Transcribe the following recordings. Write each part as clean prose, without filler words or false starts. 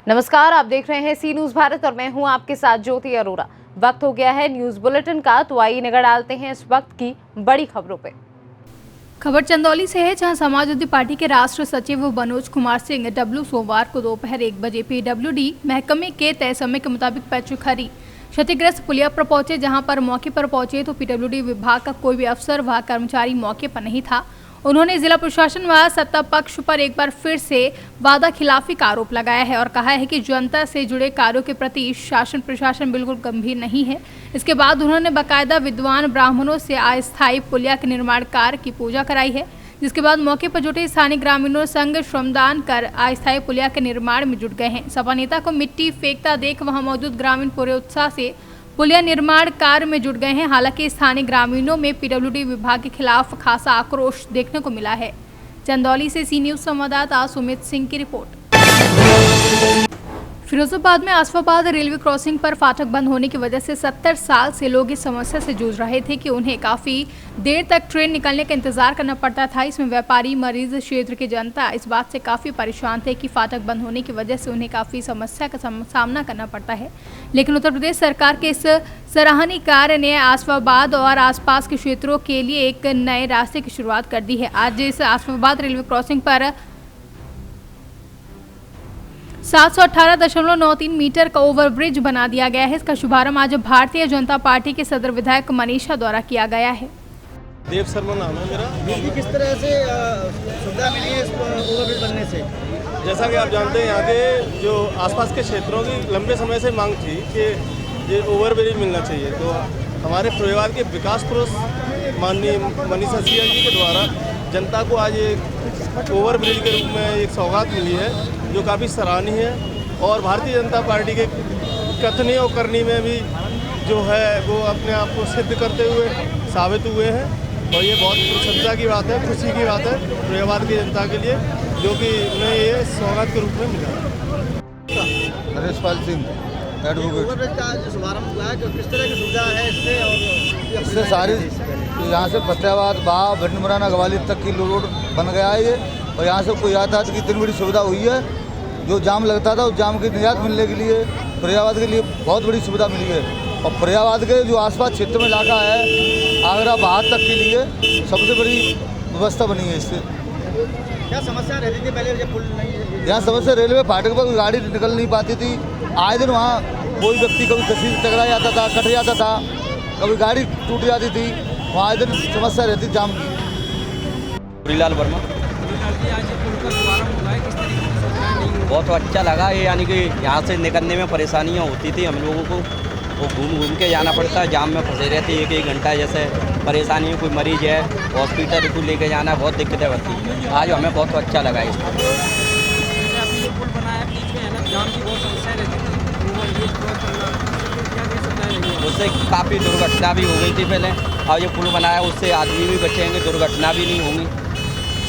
नमस्कार, आप देख रहे हैं सी न्यूज भारत और मैं हूं आपके साथ ज्योति अरोरा। वक्त हो गया है न्यूज बुलेटिन का, तो आइए नजर डालते हैं इस वक्त की बड़ी खबरों पे। खबर चंदौली से है, जहां समाजवादी पार्टी के राष्ट्रीय सचिव मनोज कुमार सिंह डब्ल्यू सोमवार को दोपहर 1 बजे पीडब्ल्यूडी महकमे के तय समय के मुताबिक पैचुखरी क्षतिग्रस्त पुलिया पर पहुंचे। जहां पर मौके पर पहुंचे तो पीडब्ल्यूडी विभाग का कोई भी अफसर व कर्मचारी मौके पर नहीं था। उन्होंने जिला प्रशासन व सत्ता पक्ष पर एक बार फिर से वादा खिलाफी का आरोप लगाया है और कहा है कि जनता से जुड़े कार्यों के प्रति शासन प्रशासन बिल्कुल गंभीर नहीं है। इसके बाद उन्होंने बाकायदा विद्वान ब्राह्मणों से अस्थायी पुलिया के निर्माण कार्य की पूजा कराई है, जिसके बाद मौके पर जुटे स्थानीय ग्रामीणों संग श्रमदान कर अस्थायी पुलिया के निर्माण में जुट गए हैं। सपा नेता को मिट्टी फेंकता देख वहां मौजूद ग्रामीण पूरे उत्साह से पुलिया निर्माण कार्य में जुट गए हैं। हालांकि स्थानीय ग्रामीणों में पीडब्ल्यूडी विभाग के खिलाफ खासा आक्रोश देखने को मिला है। चंदौली से सी न्यूज संवाददाता सुमित सिंह की रिपोर्ट। फिरोजाबाद में आसफाबाद रेलवे क्रॉसिंग पर फाटक बंद होने की वजह से 70 साल से लोग इस समस्या से जूझ रहे थे कि उन्हें काफी देर तक ट्रेन निकलने का इंतजार करना पड़ता था। इसमें व्यापारी, मरीज, क्षेत्र की जनता इस बात से काफी परेशान थे कि फाटक बंद होने की वजह से उन्हें काफी समस्या का सामना करना पड़ता है। लेकिन उत्तर प्रदेश सरकार के इस सराहनीय कार्य ने आसफाबाद और आसपास के क्षेत्रों के लिए एक नए रास्ते की शुरुआत कर दी है। आज इस आसफाबाद रेलवे क्रॉसिंग पर 718.93 मीटर का ओवरब्रिज बना दिया गया है। इसका शुभारंभ आज भारतीय जनता पार्टी के सदर विधायक मनीषा द्वारा किया गया है। देव शर्मा नाम है मेरा। बिजली किस तरह से सुविधा मिली है इस ओवरब्रिज बनने से? जैसा कि आप जानते हैं, यहाँ के जो आसपास के क्षेत्रों की लंबे समय से मांग थी कि ये ओवरब्रिज मिलना चाहिए, तो हमारे परिवार के विकास पुरुष माननीय मनीषा सिंह जी के द्वारा जनता को आज एक ओवरब्रिज के रूप में एक सौगात मिली है, जो काफ़ी सराहनीय है। और भारतीय जनता पार्टी के कथनी और करनी में भी जो है वो अपने आप को सिद्ध करते हुए साबित हुए हैं, और ये बहुत प्रशंसा की बात है, खुशी की बात है फिरोजाबाद की जनता के लिए, जो कि उन्हें ये सौगात के रूप में मिला। नरेश पाल सिंह एडवोकेट। ओवरब्रिज का आज शुभारंभ हुआ है, तो किस तरह की सुविधा है इससे? और इससे सारी यहाँ से फतेहाबाद, बाह, भिंड, मुरैना, ग्वालियर तक की रोड बन गया है ये, और यहाँ से कोई यातायात की इतनी बड़ी सुविधा हुई है। जो जाम लगता था उस जाम की निजात मिलने के लिए फिरोजाबाद के लिए बहुत बड़ी सुविधा मिली है। और फिरोजाबाद के जो आसपास क्षेत्र में इलाका है, आगरा, बाहर तक के लिए सबसे बड़ी व्यवस्था बनी है इससे। क्या समस्या रहती थी पहले जब पुल नहीं? यहाँ समस्या रेलवे फाटक पर गाड़ी निकल नहीं पाती थी। आए दिन वहाँ कोई व्यक्ति कभी किसी से टकरा जाता था, कट जाता था, कभी गाड़ी टूट जाती थी। वहाँ आए दिन समस्या रहती जाम की। लाल वर्मा। बहुत अच्छा लगा ये, यानी कि यहाँ से निकलने में परेशानियाँ होती थी हम लोगों को, वो घूम के जाना पड़ता है, जाम में फंसे रहते एक घंटा। जैसे परेशानी है, कोई मरीज है, हॉस्पिटल को लेके जाना, बहुत दिक्कतें होती हैं। आज हमें बहुत अच्छा लगा इसको। उससे काफ़ी दुर्घटना भी हो गई थी पहले, और ये पुल बनाया उससे आदमी भी बचेंगे, दुर्घटना भी नहीं होंगी।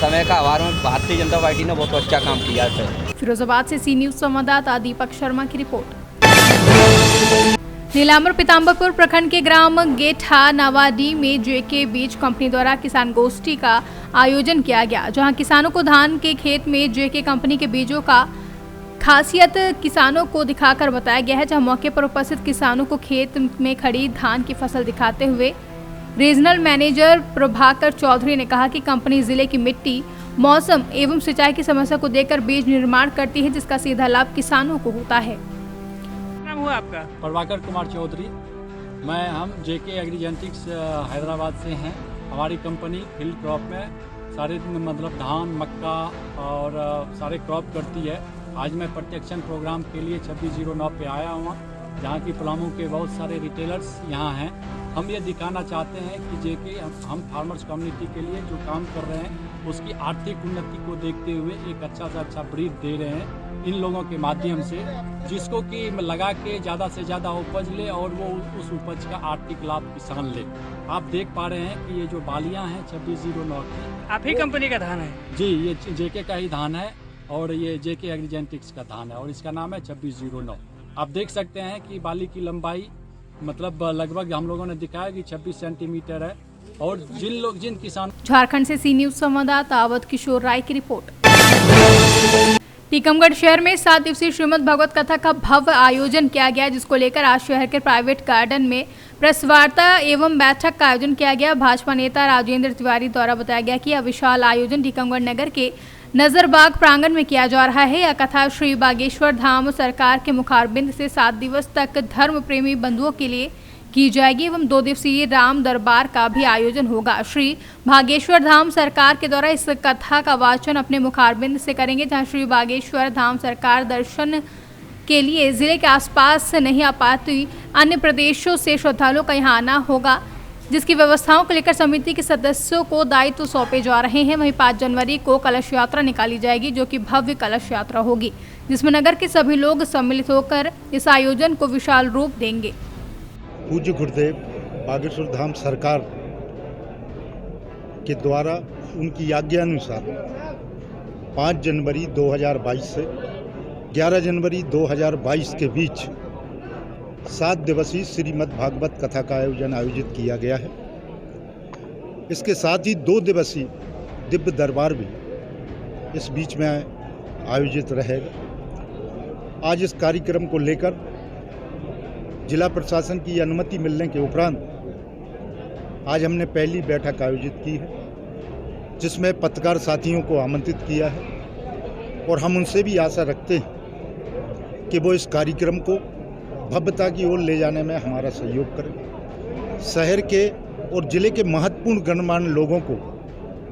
समय का आभार में भारतीय जनता पार्टी ने बहुत अच्छा काम किया है। फिरोजाबाद से सी न्यूज संवाददाता दीपक शर्मा की रिपोर्ट। नीलांबर पीताम्बरपुर प्रखंड के ग्राम गेठा नवाडी में जेके बीज कंपनी द्वारा किसान गोष्ठी का आयोजन किया गया, जहां किसानों को धान के खेत में जेके कंपनी के बीजों का खासियत किसानों को दिखाकर बताया गया है। जहां मौके पर उपस्थित किसानों को खेत में खड़ी धान की फसल दिखाते हुए रीजनल मैनेजर प्रभाकर चौधरी ने कहा कि कंपनी जिले की मिट्टी, मौसम एवं सिंचाई की समस्या को देखकर बीज निर्माण करती है, जिसका सीधा लाभ किसानों को होता है। नाम हुआ आपका? प्रभाकर कुमार चौधरी। हम जेके एग्रीजेंटिक्स हैदराबाद से हैं। हमारी कंपनी फील्ड क्रॉप में सारे मतलब धान, मक्का और सारे क्रॉप करती है। आज मैं प्रोटेक्शन प्रोग्राम के लिए 2609 पे आया हूँ, जहाँ की पलामू के बहुत सारे रिटेलर्स यहाँ हैं। हम ये दिखाना चाहते हैं कि जेके हम फार्मर्स कम्युनिटी के लिए जो काम कर रहे हैं उसकी आर्थिक उन्नति को देखते हुए एक अच्छा से अच्छा ब्रीड दे रहे हैं इन लोगों के माध्यम से, जिसको कि लगा के ज़्यादा से ज़्यादा उपज ले और वो उस उपज का आर्थिक लाभ किसान ले। आप देख पा रहे हैं कि ये जो बालियाँ हैं 2609 की, आप ही कंपनी का धान है? जी, ये जेके का ही धान है, और ये जेके एग्रीजेंटिक्स का धान है, और इसका नाम है 2609। आप देख सकते हैं कि बाली की लंबाई मतलब लगभग हम लोगों ने दिखाया कि 26 सेंटीमीटर है। और जिन किसान। झारखंड से सी न्यूज संवाददाता अवध किशोर राय की रिपोर्ट। टीकमगढ़ शहर में 7 दिवसीय श्रीमद् भगवत कथा का भव्य आयोजन किया गया, जिसको लेकर आज शहर के प्राइवेट गार्डन में प्रेस वार्ता एवं बैठक का आयोजन किया गया। भाजपा नेता राजेंद्र तिवारी द्वारा बताया गया कि यह विशाल आयोजन टीकमगढ़ नगर के नजरबाग प्रांगण में किया जा रहा है। यह कथा श्री बागेश्वर धाम सरकार के मुखारबिंद से 7 दिवस तक धर्म प्रेमी बंधुओं के लिए की जाएगी एवं 2 दिवसीय राम दरबार का भी आयोजन होगा। श्री बागेश्वर धाम सरकार के द्वारा इस कथा का वाचन अपने मुखारबिंद से करेंगे, जहां श्री बागेश्वर धाम सरकार दर्शन के लिए जिले के आसपास नहीं आ पाती अन्य प्रदेशों से श्रद्धालुओं का यहाँ आना होगा, जिसकी व्यवस्थाओं को लेकर समिति के सदस्यों को दायित्व सौंपे जा रहे हैं। वहीं 5 जनवरी को कलश यात्रा निकाली जाएगी, जो कि भव्य कलश यात्रा होगी, जिसमें नगर के सभी लोग सम्मिलित होकर इस आयोजन को विशाल रूप देंगे। पूज्य गुरुदेव बागेश्वर धाम सरकार के द्वारा उनकी आज्ञानुसार 5 जनवरी 2022 से 11 जनवरी 2022 के बीच 7 दिवसीय श्रीमद् भागवत कथा का आयोजित किया गया है। इसके साथ ही 2 दिवसीय दिव्य दरबार भी इस बीच में आयोजित रहेगा। आज इस कार्यक्रम को लेकर जिला प्रशासन की अनुमति मिलने के उपरांत आज हमने पहली बैठक आयोजित की है, जिसमें पत्रकार साथियों को आमंत्रित किया है और हम उनसे भी आशा रखते हैं कि वो इस कार्यक्रम को भव्यता की ओर ले जाने में हमारा सहयोग करें। शहर के और जिले के महत्वपूर्ण गणमान्य लोगों को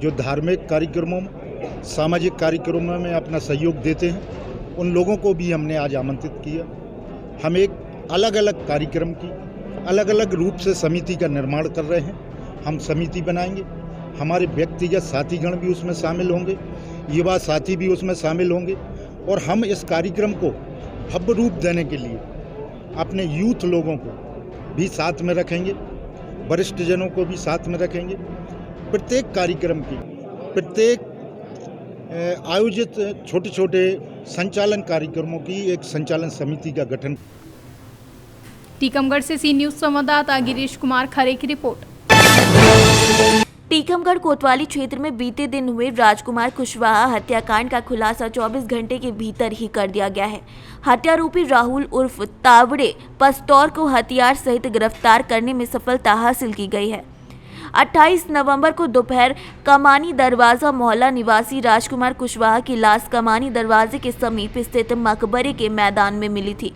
जो धार्मिक कार्यक्रमों, सामाजिक कार्यक्रमों में अपना सहयोग देते हैं, उन लोगों को भी हमने आज आमंत्रित किया। हम एक अलग अलग कार्यक्रम की अलग अलग रूप से समिति का निर्माण कर रहे हैं। हम समिति बनाएंगे, हमारे व्यक्तिगत साथीगण भी उसमें शामिल होंगे, युवा साथी भी उसमें शामिल होंगे और हम इस कार्यक्रम को भव्य रूप देने के लिए अपने यूथ लोगों को भी साथ में रखेंगे, वरिष्ठ जनों को भी साथ में रखेंगे। प्रत्येक कार्यक्रम की, प्रत्येक आयोजित छोटे छोटे संचालन कार्यक्रमों की एक संचालन समिति का गठन। टीकमगढ़ से सी न्यूज संवाददाता गिरीश कुमार खरे की रिपोर्ट। टीकमगढ़ कोतवाली क्षेत्र में बीते दिन हुए राजकुमार कुशवाहा हत्याकांड का खुलासा 24 घंटे के भीतर ही कर दिया गया है। हत्यारोपी राहुल उर्फ तावड़े पस्तौर को हथियार सहित गिरफ्तार करने में सफलता हासिल की गई है। 28 नवंबर को दोपहर कमानी दरवाजा मोहल्ला निवासी राजकुमार कुशवाहा की लाश कमानी दरवाजे के समीप स्थित मकबरे के मैदान में मिली थी।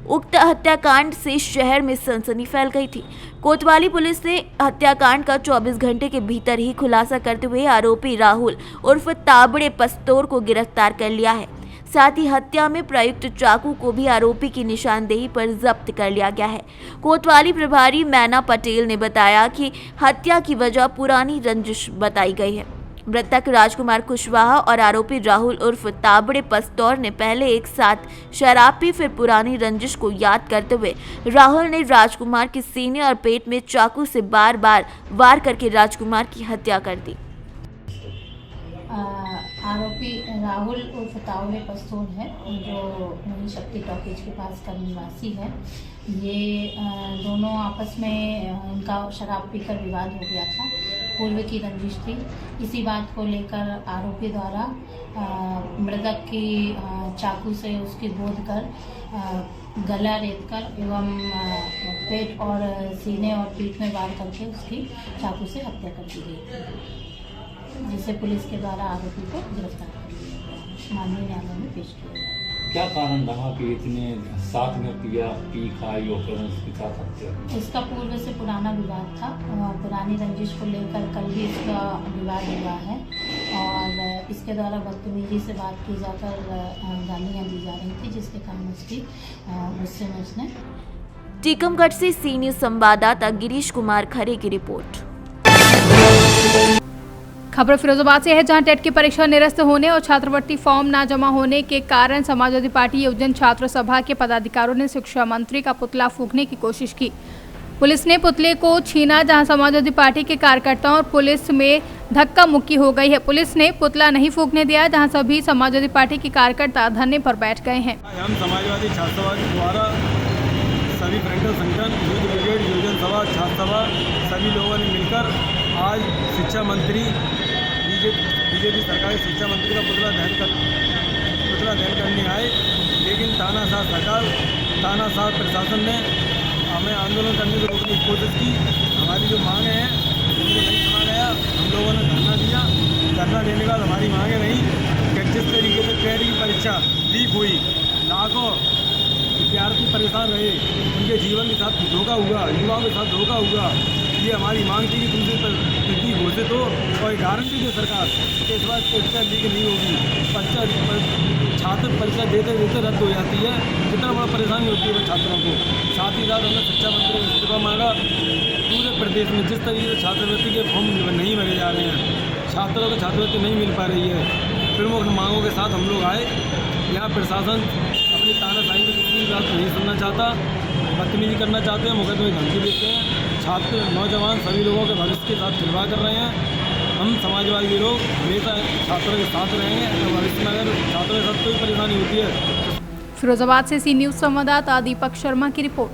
उक्त हत्याकांड से शहर में सनसनी फैल गई थी। कोतवाली पुलिस ने हत्याकांड का 24 घंटे के भीतर ही खुलासा करते हुए आरोपी राहुल उर्फ ताबड़े पस्तौर को गिरफ्तार कर लिया है। साथ ही हत्या में प्रयुक्त चाकू को भी आरोपी की निशानदेही पर जब्त कर लिया गया है। कोतवाली प्रभारी मैना पटेल ने बताया कि हत्या की वजह पुरानी रंजिश बताई गई है। मृतक राजकुमार कुशवाहा और आरोपी राहुल उर्फ ताबड़े पस्तौर ने पहले एक साथ शराब पी, फिर पुरानी रंजिश को याद करते हुए राहुल ने राजकुमार के सीने और पेट में चाकू से बार बार वार करके राजकुमार की हत्या कर दी। आरोपी राहुल उर्फ तावड़े पस्तौर है, जो वही शक्ति टॉकीज के पास का निवासी है। ये दोनों आपस में इनका शराब पीकर विवाद हो गया था, पूर्व की रंजिश थी। इसी बात को लेकर आरोपी द्वारा मृतक की चाकू से उसकी गोद कर गला रेतकर एवं पेट और सीने और पीठ में वार करके उसकी चाकू से हत्या कर दी गई, जिसे पुलिस के द्वारा आरोपी को गिरफ्तार कर लिया गया, माननीय न्यायालय में पेश किया गया। क्या कारण रहा कि इतने साथ में पिया पी खाई और उसके साथ हत्या? इसका पूर्व से पुराना विवाद था, पुरानी रंजिश को लेकर कल भी इसका विवाद हुआ है और इसके द्वारा बदतमीजी से बात की जाकर गालियाँ दी जा रही थी, जिसके कारण उसकी गुस्से में उसने। टीकमगढ़ से सी न्यूज संवाददाता गिरीश कुमार खरे की रिपोर्ट। खबर फिरोजाबाद से है, जहां टेट की परीक्षा निरस्त होने और छात्रवृत्ति फॉर्म न जमा होने के कारण समाजवादी पार्टी योजन छात्र सभा के पदाधिकारियों ने शिक्षा मंत्री का पुतला फूंकने की कोशिश की। पुलिस ने पुतले को छीना, जहां समाजवादी पार्टी के कार्यकर्ताओं और पुलिस में धक्का मुक्की हो गई है। पुलिस ने पुतला नहीं फूंकने दिया, जहां सभी समाजवादी पार्टी के कार्यकर्ता धरने पर बैठ गए हैं। हम समाजवादी छात्र सभा द्वारा सभी फ्रंटल संगठन, यूथ ब्रिगेड, योजन सभा, छात्र सभा सभी लोगों ने मिलकर आज शिक्षा मंत्री बीजेपी सरकार के शिक्षा मंत्री का पुतला दहन सूचना अध्ययन करने आए, लेकिन तानाशाह सरकार, तानाशाह प्रशासन ने हमें आंदोलन करने से रोकने की कोशिश की। हमारी जो मांगे हैं उनको नहीं सुना गया। हम लोगों ने धरना दिया। धरना देने के बाद हमारी मांगे रही कि जिस तरीके से कैट की परीक्षा लीक हुई, लाखों विद्यार्थी परेशान रहे, उनके जीवन के साथ धोखा हुआ, युवाओं के साथ धोखा हुआ। ये हमारी मांग थी कि तुमसे तिथि घोषित हो और गारंटी दे सरकार कि इस बार परीक्षा लीक नहीं होगी। छात्र परीक्षा देते देते रद्द हो जाती है, कितना बड़ा परेशानी होती है छात्रों को। साथ ही साथ हमने शिक्षा मंत्री से इस्तीफा मांगा। पूरे प्रदेश में जिस तरीके से छात्रवृत्ति के फॉर्म नहीं भरे जा रहे हैं, छात्रों को छात्रवृत्ति नहीं मिल पा रही है, प्रमुख मांगों के साथ हम लोग आए। यहाँ प्रशासन अपनी तानाशाही में किसी की बात नहीं सुनना चाहता, बदतमीजी करना चाहते हैं, मुकदमे धमकी देते हैं। छात्र, नौजवान सभी लोगों के भविष्य के साथ खिलवाड़ कर रहे हैं। हम समाजवादी लोग हमेशा छात्रों के साथ रहेंगे। तो भविष्य में अगर छात्रों के साथ कोई परेशानी होती है। फिरोजाबाद से सी न्यूज संवाददाता दीपक शर्मा की रिपोर्ट।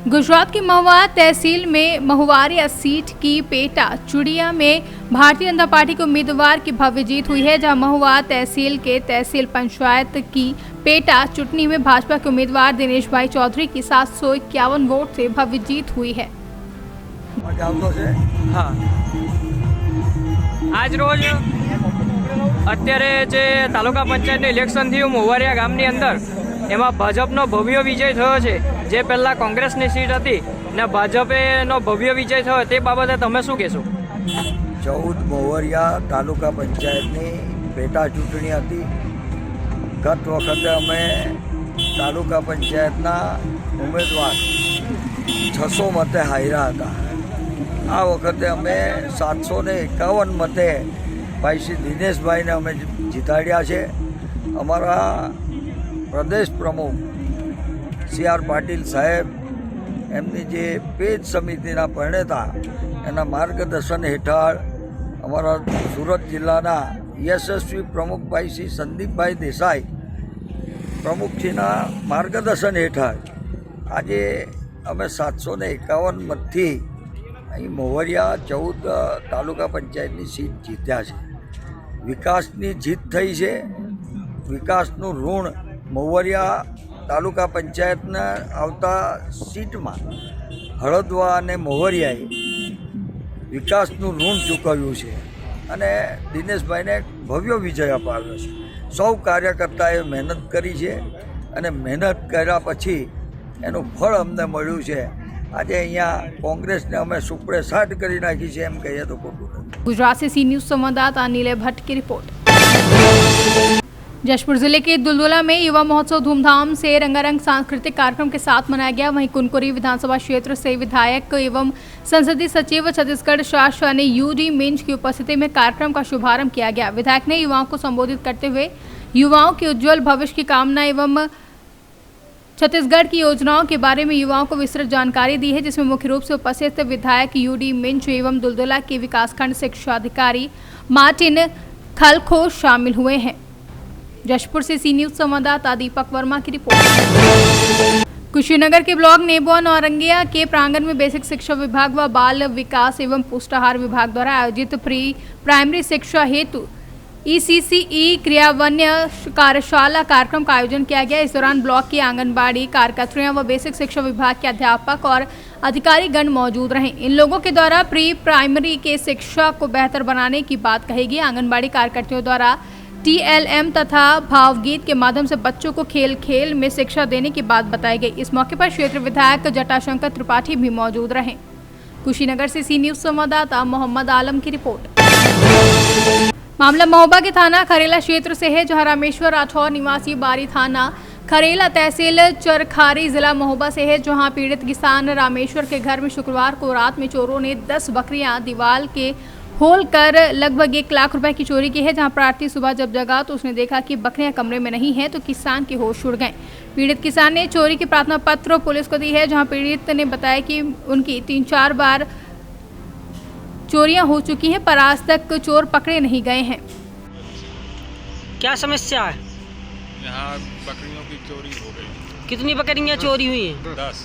गुजरात की महुआ तहसील में महुवारिया सीट की पेटा चुड़िया में भारतीय जनता पार्टी के उम्मीदवार की भव्य जीत हुई है, जहां महुआ तहसील के तहसील पंचायत की पेटा चुटनी में भाजपा के उम्मीदवार दिनेश भाई चौधरी की 751 वोट से भव्य जीत हुई है। હા, આજ રોજ અત્યારે જે તાલુકા પંચાયતનું ઇલેક્શન થયું મોવારિયા ગામની અંદર, એમાં ભાજપનો ભવ્ય વિજય થયો છે। જે પહેલાં કોંગ્રેસની સીટ હતી ને ભાજપેનો ભવ્ય વિજય થયો, તે બાબતે તમે શું કહેશો? 14 મોવરિયા તાલુકા પંચાયતની પેટા ચૂંટણી હતી। ગત વખતે અમે તાલુકા પંચાયતના ઉમેદવાર 600 મતે હાર્યા હતા। આ વખતે અમે 751 મતે ભાઈ શ્રી દિનેશભાઈને અમે જીતાડ્યા છે। અમારા પ્રદેશ પ્રમુખ CR પાટીલ સાહેબ, એમની જે પેજ સમિતિના પ્રણેતા, એના માર્ગદર્શન હેઠળ અમારા સુરત જિલ્લાના યશસ્વી પ્રમુખ ભાઈ શ્રી સંદીપભાઈ દેસાઈ પ્રમુખજીના માર્ગદર્શન હેઠળ આજે અમે 751 મતથી અહીં મોવરિયા 14 તાલુકા પંચાયતની સીટ જીત્યા છે। વિકાસની જીત થઈ છે। વિકાસનું ઋણ મોવરિયા તાલુકા પંચાયતના આવતા સીટમાં હળદવા અને મોવરિયાએ વિકાસનું ઋણ ચૂકવ્યું છે અને દિનેશભાઈને ભવ્ય વિજય અપાવ્યો છે। સૌ કાર્યકર્તાએ મહેનત કરી છે અને મહેનત કર્યા પછી એનું ફળ અમને મળ્યું છે। આજે અહીંયા કોંગ્રેસને અમે સુપડે સાટ કરી નાખી છે, એમ કહીએ તો ખોટું નથી। गुजरात से सी न्यूज संवाददाता नीलय भट्ट की रिपोर्ट। जशपुर जिले के दुलदुला में युवा महोत्सव धूमधाम से रंगारंग सांस्कृतिक कार्यक्रम के साथ मनाया गया। वहीं कुनकुरी विधानसभा क्षेत्र से विधायक एवं संसदीय सचिव छत्तीसगढ़ शासन यूडी मिंज की उपस्थिति में कार्यक्रम का शुभारंभ किया गया। विधायक ने युवाओं को संबोधित करते हुए युवाओं के उज्जवल भविष्य की कामना एवं छत्तीसगढ़ की योजनाओं के बारे में युवाओं को विस्तृत जानकारी दी है, जिसमें मुख्य रूप से उपस्थित विधायक यूडी मिंज एवं दुलदुला के विकासखंड शिक्षा अधिकारी मार्टिन खलखो शामिल हुए हैं। जशपुर से सी न्यूज संवाददाता दीपक वर्मा की रिपोर्ट। कुशीनगर के ब्लॉक नेबो नौरंगिया के प्रांगण में बेसिक शिक्षा विभाग व बाल विकास एवं पुष्टाहार विभाग द्वारा आयोजित प्री प्राइमरी शिक्षा हेतु ECCE क्रियान्वयन कार्यशाला कार्यक्रम का आयोजन किया गया। इस दौरान ब्लॉक की आंगनबाड़ी कार्यकर्त्रियां व बेसिक शिक्षा विभाग के अध्यापक और अधिकारी गण मौजूद रहे। इन लोगों के द्वारा प्री प्राइमरी के शिक्षा को बेहतर बनाने की बात कही गई। आंगनबाड़ी कार्यकर्त्रियों द्वारा TLM तथा भावगीत के माध्यम से बच्चों को खेल खेल में शिक्षा देने की बात बताई गई। इस मौके पर क्षेत्र विधायक जटाशंकर त्रिपाठी भी मौजूद रहे। कुशीनगर से सी न्यूज संवाददाता मोहम्मद आलम की रिपोर्ट। मामला महोबा के थाना खरेला क्षेत्र से है, जहां रामेश्वर राठौर निवासी बारी थाना खरेला तहसील चरखारी जिला महोबा से है, जहां पीड़ित किसान रामेश्वर के घर में शुक्रवार को रात में चोरों ने 10 बकरियां दीवार के होल कर लगभग 1 लाख रुपए की चोरी की है। जहां प्रार्थी सुबह जब जगा तो उसने देखा कि बकरियां कमरे में नहीं है, तो किसान के होश उड़ गए। पीड़ित किसान ने चोरी की प्रार्थना पत्र पुलिस को दी है, जहां पीड़ित ने बताया कि उनकी 3-4 बार चोरियां हो चुकी हैं, पर आज तक चोर पकड़े नहीं गए हैं। क्या समस्या है? यहाँ बकरियों की चोरी हो गई। कितनी बकरियां चोरी हुई हैं? 10।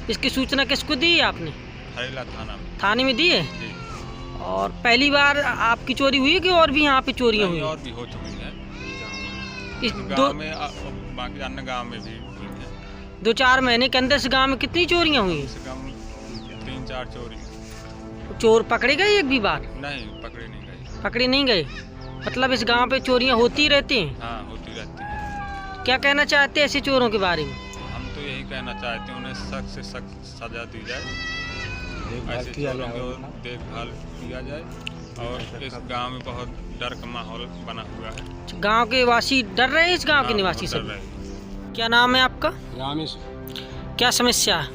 इसकी सूचना किसको दी है आपने? खरेला थाने में दी है? जी। और पहली बार आपकी चोरी हुई है कि और भी यहाँ पे चोरियां हुई? और भी हो चुकी हैं। इस गांव में बाकी अन्य गांव में भी हुई है। 2-4 महीने के अंदर इस गांव में कितनी चोरियां हुई? कम 3-4 चोरी। चोर पकड़े गए एक भी बार? नहीं, पकड़े नहीं गए। पकड़े नहीं गए, मतलब इस गांव पे चोरियां होती रहती हैं? हाँ, होती रहती हैं। क्या कहना चाहते हैं ऐसे चोरों के बारे में? हम तो यही कहना चाहते हैं उन्हें सख्त से सख्त सजा दी जाए, ऐसे चोरों की देखभाल किया जाए। और इस गांव में बहुत डर का माहौल बना हुआ है। गांव के वासी डर रहे हैं, इस गांव के निवासी सब? क्या नाम है आपका? रामेश। क्या समस्या है?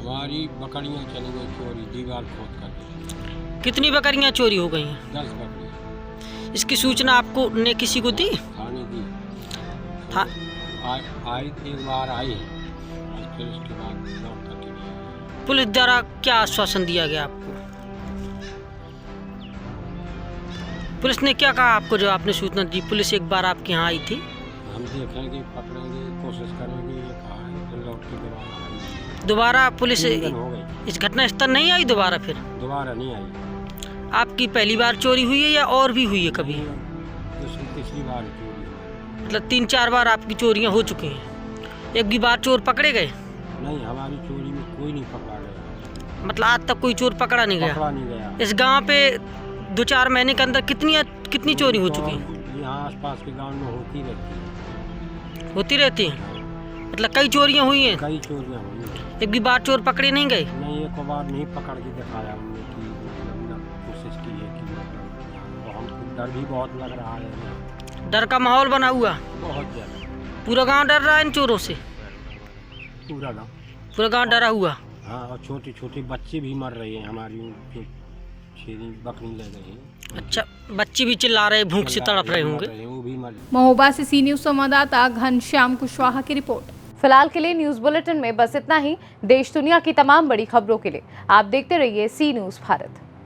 हमारी बकरियां चली गई चोरी, दीवार खोद कर। कितनी बकरियां चोरी हो गई हैं? 10 बकरियां। इसकी सूचना आपको ने किसी को दी? थाने दी था आई एक बार आई है, फिर उसके बाद लौट करके नहीं आई। पुलिस द्वारा क्या आश्वासन दिया गया आपको? पुलिस ने क्या कहा आपको जब आपने सूचना दी? पुलिस एक बार आपके यहाँ आई थी? हम देखेंगे, पकड़ेंगे, कोशिश करेंगे, ये कहा है, फिर लौट के दोबारा पुलिस हो गई। इस घटना स्थल नहीं आई दोबारा? फिर दोबारा नहीं आई। आपकी पहली बार चोरी हुई है या और भी हुई है कभी? तीसरी बार चोरी। मतलब 3-4 बार आपकी चोरियां हो चुकी हैं। एक भी बार चोर पकड़े गए? नहीं, हमारी चोरी में कोई नहीं पकड़ा गया। मतलब आज तक कोई चोर पकड़ा नहीं गया? इस गांव पे 2-4 महीने के अंदर कितनी चोरी हो चुकी है? यहाँ आसपास के गांव में होती रहती है। मतलब कई चोरियां हुई हैं? कई चोरियां हुई हैं। एक भी बार चोर पकड़े नहीं गए? नहीं, एक बार नहीं पकड़ के दिखाया हमने कि कोशिश की है कि और हमको डर भी बहुत लग रहा है। डर का माहौल बना हुआ? बहुत ज़्यादा। पूरा गांव डर रहा है इन चोरों से? पूरा गांव डरा हुआ? हाँ, और छोटे छोटे बच्चे भी मर रहे हैं हमारी, जो छेरी बकरी ले गए हैं। अच्छा, बच्चे भी चिल्ला रहे, भूख से तड़प रहे होंगे। वो भी मर। महोबा से सी न्यूज़ संवाददाता घनश्याम कुशवाहा की रिपोर्ट। फिलहाल के लिए न्यूज़ बुलेटिन में बस इतना ही। देश दुनिया की तमाम बड़ी खबरों के लिए आप देखते रहिए सी न्यूज़ भारत।